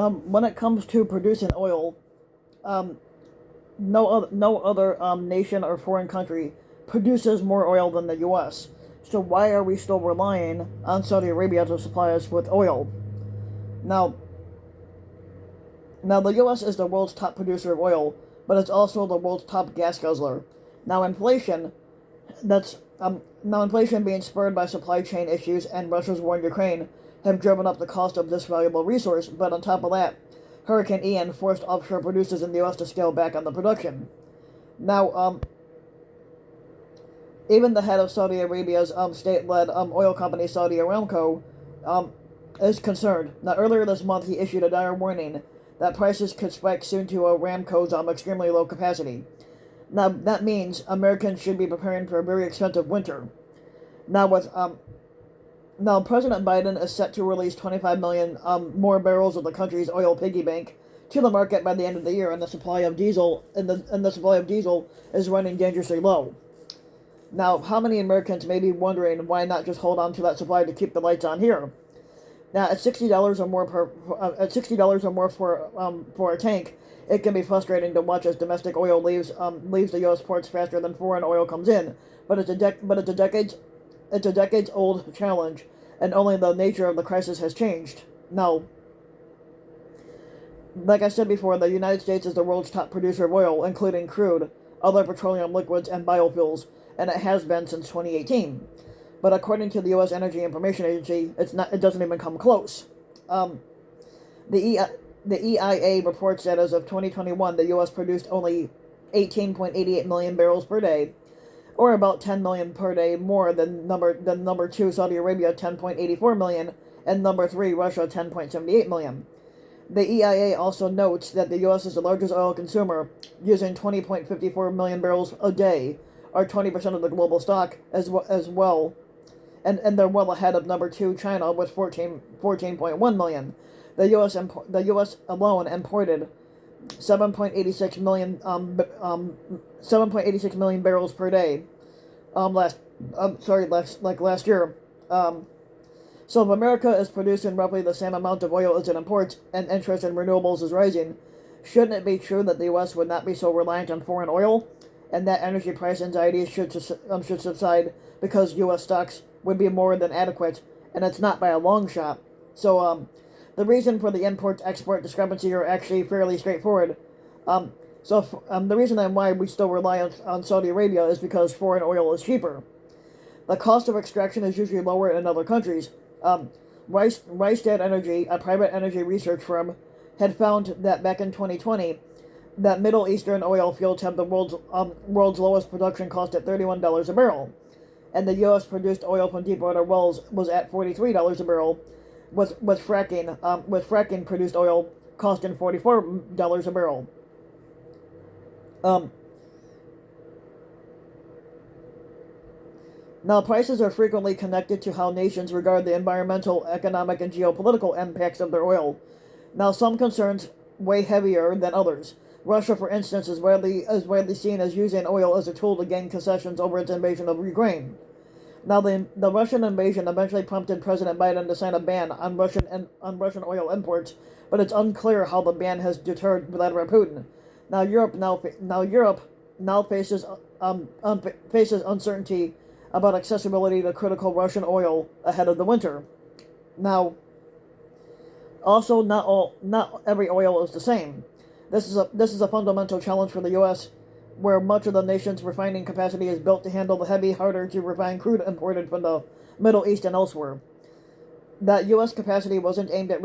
when it comes to producing oil, um, no other nation or foreign country produces more oil than the U.S. So why are we still relying on Saudi Arabia to supply us with oil? Now, now the U.S. is the world's top producer of oil, but it's also the world's top gas guzzler. Now, inflation being spurred by supply chain issues and Russia's war in Ukraine have driven up the cost of this valuable resource. But on top of that, Hurricane Ian forced offshore producers in the U.S. to scale back on the production. Now, even the head of Saudi Arabia's state-led oil company, Saudi Aramco, um, is concerned. Now, earlier this month, he issued a dire warning that prices could spike soon to Aramco's extremely low capacity. Now, that means Americans should be preparing for a very expensive winter. Now, now President Biden is set to release 25 million more barrels of the country's oil piggy bank to the market by the end of the year, and the supply of diesel is running dangerously low. Now, how many Americans may be wondering why not just hold on to that supply to keep the lights on here? Now, at $60 or more for a tank, it can be frustrating to watch as domestic oil leaves the U.S. ports faster than foreign oil comes in. But it's a decades old challenge, and only the nature of the crisis has changed. Now, like I said before, the United States is the world's top producer of oil, including crude, other petroleum liquids, and biofuels, and it has been since 2018. But according to the U.S. Energy Information Agency, it doesn't even come close. Um, the EIA reports that as of 2021, the U.S. produced only 18.88 million barrels per day, or about 10 million per day more than number two Saudi Arabia 10.84 million, and number three Russia 10.78 million. The EIA also notes that the U.S. is the largest oil consumer, using 20.54 million barrels a day, or 20% of the global stock, as well, and they're well ahead of number two China with 14.1 million. The U.S. alone imported 7.86 million barrels per day. Last year. So if America is producing roughly the same amount of oil as it imports, and interest in renewables is rising, shouldn't it be true that the U.S. would not be so reliant on foreign oil, and that energy price anxieties should subside because U.S. stocks would be more than adequate, and it's not by a long shot. So the reason for the import-export discrepancy are actually fairly straightforward. The reason why we still rely on Saudi Arabia is because foreign oil is cheaper. The cost of extraction is usually lower in other countries. Rystad Energy, a private energy research firm, had found that back in 2020, that Middle Eastern oil fields have the world's lowest production cost at $31 a barrel, and the U.S. produced oil from deepwater wells was at $43 a barrel, with fracking produced oil costing $44 a barrel. Now, prices are frequently connected to how nations regard the environmental, economic, and geopolitical impacts of their oil. Now, some concerns weigh heavier than others. Russia, for instance, is widely seen as using oil as a tool to gain concessions over its invasion of Ukraine. Now, the Russian invasion eventually prompted President Biden to sign a ban on Russian oil imports, but it's unclear how the ban has deterred Vladimir Putin. Now, Europe faces uncertainty about accessibility to critical Russian oil ahead of the winter. Now, also, not every oil is the same. This is a fundamental challenge for the U.S., where much of the nation's refining capacity is built to handle the heavy, harder to refine crude imported from the Middle East and elsewhere. That U.S. capacity wasn't aimed at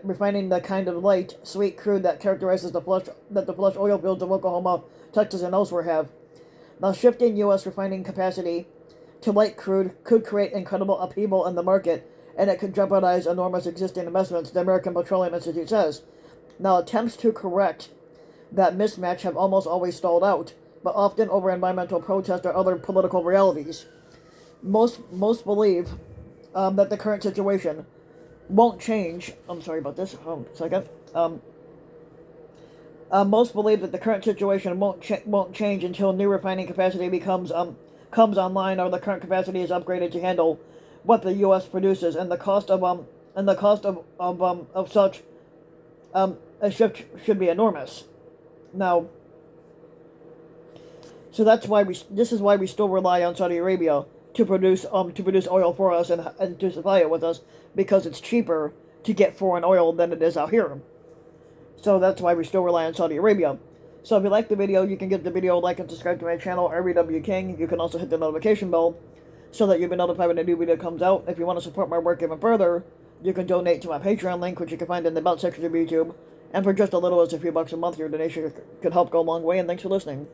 refining the kind of light, sweet crude that characterizes the flush oil fields of Oklahoma, Texas, and elsewhere have. Now, shifting U.S. refining capacity to light crude could create incredible upheaval in the market, and it could jeopardize enormous existing investments, the American Petroleum Institute says. Now, attempts to correct that mismatch have almost always stalled out, but often over environmental protest or other political realities. Most believe that the current situation won't change. I'm sorry about this. Second. Most believe that the current situation won't change until new refining capacity comes online, or the current capacity is upgraded to handle what the U.S. produces, and the cost of such a shift should be enormous. Now, so that's why this is why we still rely on Saudi Arabia to produce oil for us and to supply it with us, because it's cheaper to get foreign oil than it is out here. So that's why we still rely on Saudi Arabia. So if you like the video, you can give the video a like and subscribe to my channel, RBW King. You can also hit the notification bell so that you'll be notified when a new video comes out. If you want to support my work even further, you can donate to my Patreon link, which you can find in the About section of YouTube. And for just a little as a few bucks a month, your donation could help go a long way, and thanks for listening.